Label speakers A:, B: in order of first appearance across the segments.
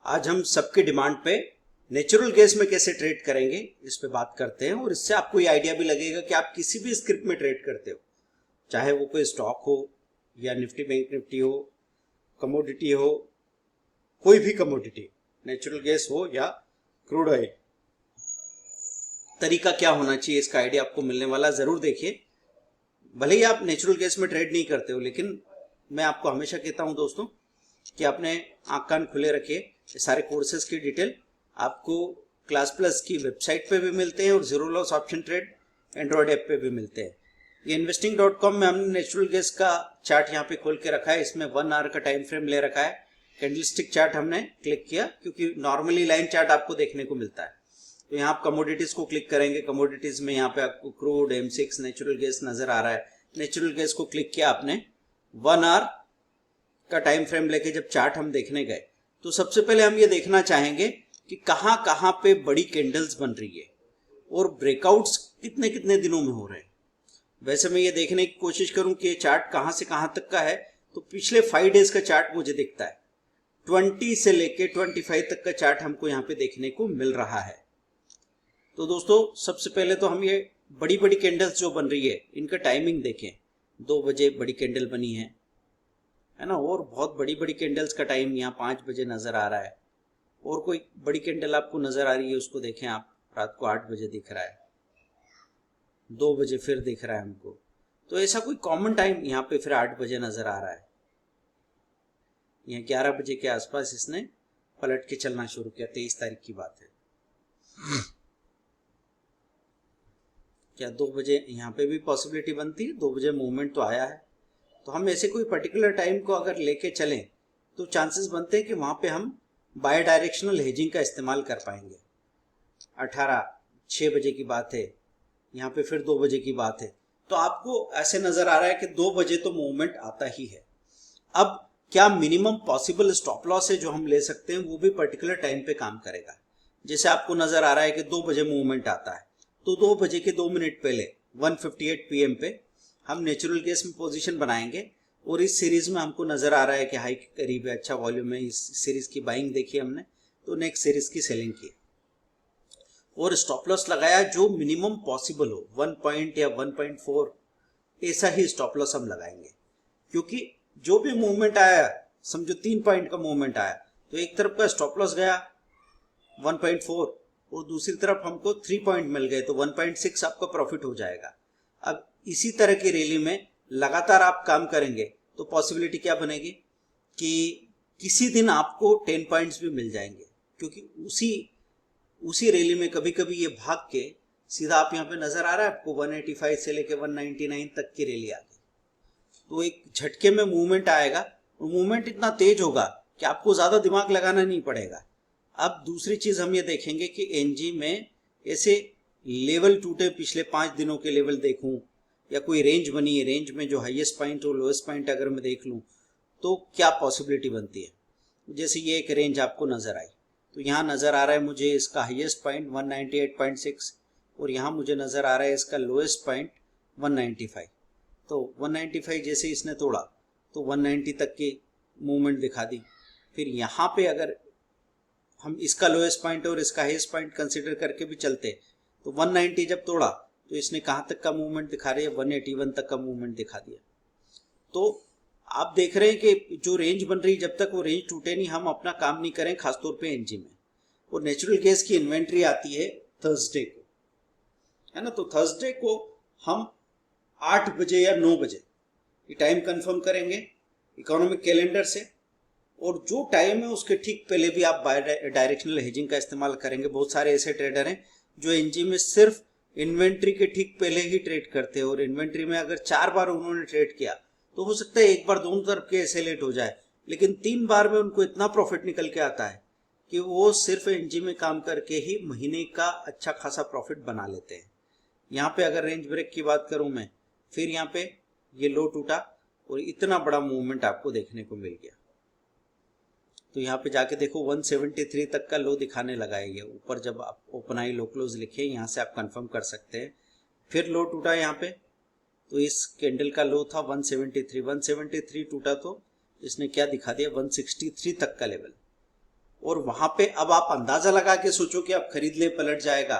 A: आज हम सबकी डिमांड पे नेचुरल गैस में कैसे ट्रेड करेंगे इस पे बात करते हैं और इससे आपको ये आइडिया भी लगेगा कि आप किसी भी स्क्रिप्ट में ट्रेड करते हो, चाहे वो कोई स्टॉक हो या निफ्टी बैंक निफ्टी हो, कमोडिटी हो, कोई भी कमोडिटी, नेचुरल गैस हो या क्रूड ऑयल, तरीका क्या होना चाहिए इसका आइडिया आपको मिलने वाला। जरूर देखिए। भले ही आप नेचुरल गैस में ट्रेड नहीं करते हो, लेकिन मैं आपको हमेशा कहता हूं दोस्तों कि आपने आंख कान खुले रखिए। सारे कोर्सेज की डिटेल आपको क्लास प्लस की वेबसाइट पे भी मिलते हैं और zero loss option trade Android app पे भी मिलते हैं। ये investing.com में हमने नेचुरल गैस का चार्ट यहाँ पे खोल के रखा है। इसमें 1 आवर का टाइम फ्रेम ले रखा है। कैंडलस्टिक चार्ट हमने क्लिक किया क्योंकि नॉर्मली लाइन चार्ट आपको देखने को मिलता है। तो यहाँ आप कमोडिटीज को क्लिक करेंगे। कमोडिटीज में यहाँ पे आपको क्रूड, M6, नेचुरल गैस नजर आ रहा है। नेचुरल गैस को क्लिक किया आपने। 1 आवर का टाइम फ्रेम लेके जब चार्ट हम देखने गए तो सबसे पहले हम ये देखना चाहेंगे कि कहां कहां पे बड़ी कैंडल्स बन रही है और ब्रेकआउट्स कितने कितने दिनों में हो रहे हैं। वैसे मैं ये देखने की कोशिश करूं कि ये चार्ट कहां से कहां तक का है, तो पिछले 5 डेज का चार्ट मुझे दिखता है। 20 से लेके 25 तक का चार्ट हमको यहाँ पे देखने को मिल रहा है। तो दोस्तों सबसे पहले तो हम ये बड़ी बड़ी कैंडल्स जो बन रही है इनका टाइमिंग देखें। 2 बजे बड़ी कैंडल बनी है ना, और बहुत बड़ी बड़ी कैंडल्स का टाइम यहाँ 5 बजे नजर आ रहा है। और कोई बड़ी कैंडल आपको नजर आ रही है उसको देखें आप, रात को 8 बजे दिख रहा है, 2 बजे फिर दिख रहा है हमको। तो ऐसा कोई कॉमन टाइम यहाँ पे फिर 8 बजे नजर आ रहा है। यहाँ 11 बजे के आसपास इसने पलट के चलना शुरू किया। 23 तारीख की बात है। क्या 2 बजे यहाँ पे भी पॉसिबिलिटी बनती है? 2 बजे मूवमेंट तो आया है। तो हम ऐसे कोई पर्टिकुलर टाइम को अगर लेके चलें तो चांसेस बनते हैं कि वहां पे हम बाय डायरेक्शनल हेजिंग का इस्तेमाल कर पाएंगे। 6 बजे की बात है, यहाँ पे फिर 2 बजे की बात है। तो आपको ऐसे नजर आ रहा है कि 2 बजे तो मूवमेंट आता ही है। अब क्या मिनिमम पॉसिबल स्टॉप लॉस है जो हम ले सकते हैं, वो भी पर्टिकुलर टाइम पे काम करेगा। जैसे आपको नजर आ रहा है कि 2 बजे मूवमेंट आता है, तो 2 बजे के 2 मिनट पहले 1:58 PM पे हम नेचुरल गैस में पोजीशन बनाएंगे। और इस सीरीज में हमको नजर आ रहा है कि हाई के करीब है, अच्छा वॉल्यूम है। इस सीरीज की बाइंग देखी हमने, तो नेक्स्ट सीरीज की सेलिंग की और स्टॉप लॉस लगाया जो मिनिमम पॉसिबल हो। 1 पॉइंट या 1.4 ऐसा ही स्टॉप लॉस हम लगाएंगे। क्योंकि जो भी मूवमेंट आया, समझो 3 पॉइंट का मूवमेंट आया, तो एक तरफ का स्टॉप लॉस गया 1.4 और दूसरी तरफ हमको 3 पॉइंट मिल गए, तो 1.6 आपका प्रॉफिट हो जाएगा। अब इसी तरह की रैली में लगातार आप काम करेंगे तो पॉसिबिलिटी क्या बनेगी कि किसी दिन आपको 10 पॉइंट्स भी मिल जाएंगे। क्योंकि उसी रैली में कभी कभी ये भाग के सीधा आप यहाँ पे नजर आ रहा है आपको 185 से लेके 199 तक की रैली आ गई। तो एक झटके में मूवमेंट आएगा और मूवमेंट इतना तेज होगा कि आपको ज्यादा दिमाग लगाना नहीं पड़ेगा। अब दूसरी चीज हम ये देखेंगे कि एनजी में ऐसे लेवल टूटे, पिछले 5 दिनों के लेवल देखूं या कोई रेंज बनी है, रेंज में जो हाईएस्ट पॉइंट और लोएस्ट पॉइंट अगर मैं देख लूं तो क्या पॉसिबिलिटी बनती है। जैसे ये एक रेंज आपको नजर आई, तो यहाँ नजर आ रहा है मुझे इसका हाईएस्ट पॉइंट 198.6 और यहाँ मुझे नजर आ रहा है इसका लोएस्ट पॉइंट 195। तो 195 जैसे इसने तोड़ा तो 190 तक की मूवमेंट दिखा दी। फिर यहाँ पे अगर हम इसका लोएस्ट पॉइंट और इसका हाईएस्ट पॉइंट कंसिडर करके भी चलते तो 190 जब तोड़ा तो इसने कहां तक का मूवमेंट दिखा रही है, 181 तक का मूवमेंट दिखा दिया। तो आप देख रहे हैं कि जो रेंज बन रही है, जब तक वो रेंज टूटे नहीं हम अपना काम नहीं करें, खासतौर पे एनजी में। और नेचुरल गैस की इन्वेंट्री आती है थर्सडे को, है ना। तो थर्सडे को हम 8 बजे या 9 बजे ये टाइम कंफर्म करेंगे इकोनॉमिक कैलेंडर से। और जो टाइम है उसके ठीक पहले भी आप बाय डायरेक्शनल हेजिंग का इस्तेमाल करेंगे। बहुत सारे ऐसे ट्रेडर हैं जो एनजी में सिर्फ इन्वेंट्री के ठीक पहले ही ट्रेड करते हैं और इन्वेंट्री में अगर 4 बार उन्होंने ट्रेड किया तो हो सकता है एक बार दोनों तरफ के ऐसे लेट हो जाए, लेकिन 3 बार में उनको इतना प्रॉफिट निकल के आता है कि वो सिर्फ एनजी में काम करके ही महीने का अच्छा खासा प्रॉफिट बना लेते हैं। यहाँ पे अगर रेंज ब्रेक की बात करूं मैं, फिर यहाँ पे ये लो टूटा और इतना बड़ा मूवमेंट आपको देखने को मिल गया। तो यहाँ पे जाके देखो 173 तक का लो दिखाने लगा है। ये ऊपर जब आप ओपन आई लो क्लोज लिखे, यहाँ से आप कंफर्म कर सकते हैं। फिर लो टूटा यहाँ पे, तो इस कैंडल का लो था 173 टूटा तो इसने क्या दिखा दिया 163 तक का लेवल। और वहां पे अब आप अंदाजा लगा के सोचो कि आप खरीद ले पलट जाएगा,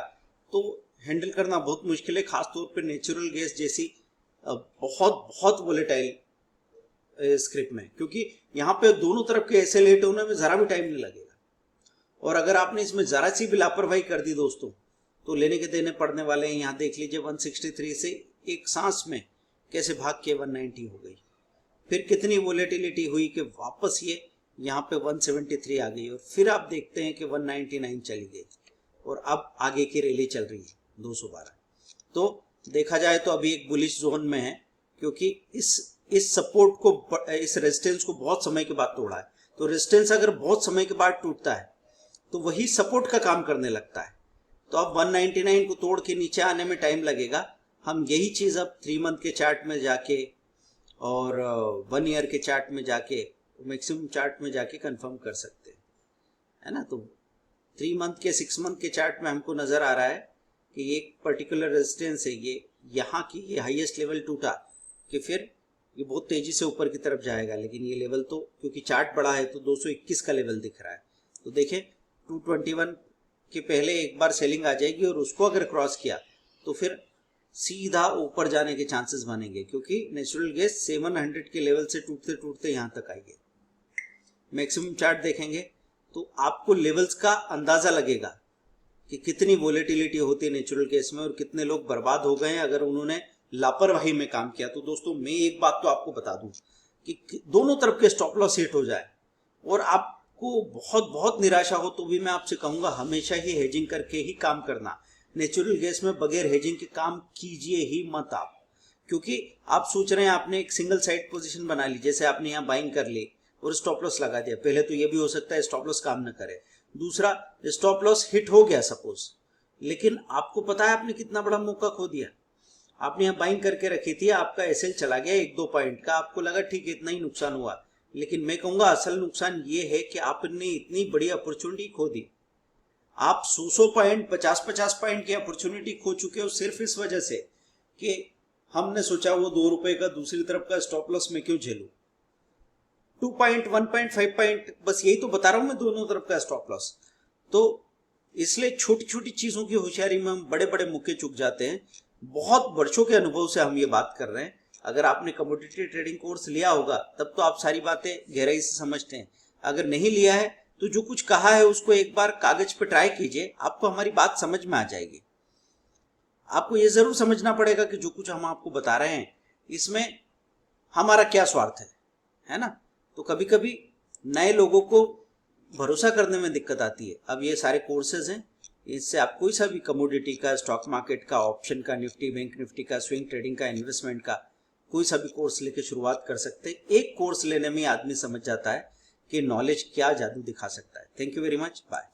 A: तो हैंडल करना बहुत मुश्किल है, खासतौर पे नेचुरल गैस जैसी बहुत बहुत वोलेटाइल स्क्रिप्ट में, क्योंकि यहाँ पे दोनों तरफ के एसेलेट होने में जरा भी टाइम नहीं लगेगा। और अगर आपने इसमें जरा सी भी लापरवाही कर दी दोस्तों, तो लेने के देने पड़ने वाले हैं। यहाँ देख लीजिए 163 से एक सांस में कैसे भाग के 190 हो गई, फिर कितनी वोलेटिलिटी हुई कि वापस ये यहाँ पे 173 आ गई, और फिर आप देखते हैं कि 199 चली गई, और अब आगे की रैली चल रही है 212। तो देखा जाए तो अभी एक बुलिश जोन में है, क्योंकि इस सपोर्ट को, इस रेजिस्टेंस को बहुत समय के बाद तोड़ा है। तो रेजिस्टेंस अगर बहुत समय के बाद टूटता है तो वही सपोर्ट का काम करने लगता है। तो अब 199 को तोड़ के नीचे आने में टाइम लगेगा। हम यही चीज अब 3 मंथ के चार्ट में जाके और 1 ईयर के चार्ट में जाके, मैक्सिमम चार्ट में जाके कंफर्म कर सकते हैं, है ना। तो 3 मंथ के 6 मंथ के चार्ट में हमको नजर आ रहा है कि एक पर्टिकुलर रेजिस्टेंस है, ये यहाँ की ये हाईएस्ट लेवल टूटा कि फिर ये बहुत तेजी से ऊपर की तरफ जाएगा, लेकिन ये लेवल तो क्योंकि चार्ट बड़ा है तो 221 का लेवल दिख रहा है। तो देखें 221 के पहले एक बार सेलिंग आ जाएगी, और उसको अगर क्रॉस किया तो फिर सीधा ऊपर जाने के चांसेस बनेंगे, क्योंकि नेचुरल गैस 700 के लेवल से टूटते टूटते यहाँ तक आई है। मैक्सिमम चार्ट देखेंगे तो आपको लेवल्स का अंदाजा लगेगा कि कितनी वोलेटिलिटी होती है नेचुरल गैस में, और कितने लोग बर्बाद हो गए हैं अगर उन्होंने लापरवाही में काम किया। तो दोस्तों मैं एक बात तो आपको बता दूं कि दोनों तरफ के स्टॉप लॉस हिट हो जाए और आपको बहुत बहुत निराशा हो, तो भी मैं आपसे कहूंगा हमेशा ही हेजिंग करके ही काम करना। नेचुरल गैस में बगैर हेजिंग के काम कीजिए ही मत आप, क्योंकि आप सोच रहे हैं आपने एक सिंगल साइड पोजीशन बना ली, जैसे आपने यहाँ बाइंग कर ली और स्टॉप लॉस लगा दिया। पहले तो ये भी हो सकता है स्टॉप लॉस काम न करे, दूसरा स्टॉप लॉस हिट हो गया सपोज, लेकिन आपको पता है आपने कितना बड़ा मौका खो दिया। आपने यहाँ बाइंग करके रखी थी, आपका एसएल चला गया 1-2 पॉइंट का, आपको लगा ठीक है इतना ही नुकसान हुआ, लेकिन मैं कहूंगा असल नुकसान ये है कि आपने इतनी बड़ी अपॉर्चुनिटी खो दी। आप 100 पॉइंट 50 पॉइंट की अपॉर्चुनिटी खो चुके हो सिर्फ इस वजह से कि हमने सोचा वो 2 रुपए का दूसरी तरफ का स्टॉप लॉस में क्यों झेलूं। 2 पॉइंट 1.5 पॉइंट, बस यही तो बता रहा हूं मैं, दोनों तरफ का स्टॉप लॉस। तो इसलिए छोटी छोटी चीजों की होशियारी में हम बड़े बड़े मुक्के चुक जाते हैं। बहुत वर्षों के अनुभव से हम ये बात कर रहे हैं। अगर आपने कमोडिटी ट्रेडिंग कोर्स लिया होगा तब तो आप सारी बातें गहराई से समझते हैं, अगर नहीं लिया है तो जो कुछ कहा है उसको एक बार कागज पे ट्राई कीजिए, आपको हमारी बात समझ में आ जाएगी। आपको ये जरूर समझना पड़ेगा कि जो कुछ हम आपको बता रहे हैं इसमें हमारा क्या स्वार्थ है ना। तो कभी कभी नए लोगों को भरोसा करने में दिक्कत आती है। अब ये सारे कोर्सेज हैं, इससे आप कोई सा भी कमोडिटी का, स्टॉक मार्केट का, ऑप्शन का, निफ्टी बैंक निफ्टी का, स्विंग ट्रेडिंग का, इन्वेस्टमेंट का कोई सा भी कोर्स लेके शुरुआत कर सकते हैं। एक कोर्स लेने में आदमी समझ जाता है कि नॉलेज क्या जादू दिखा सकता है। Thank you very much, bye.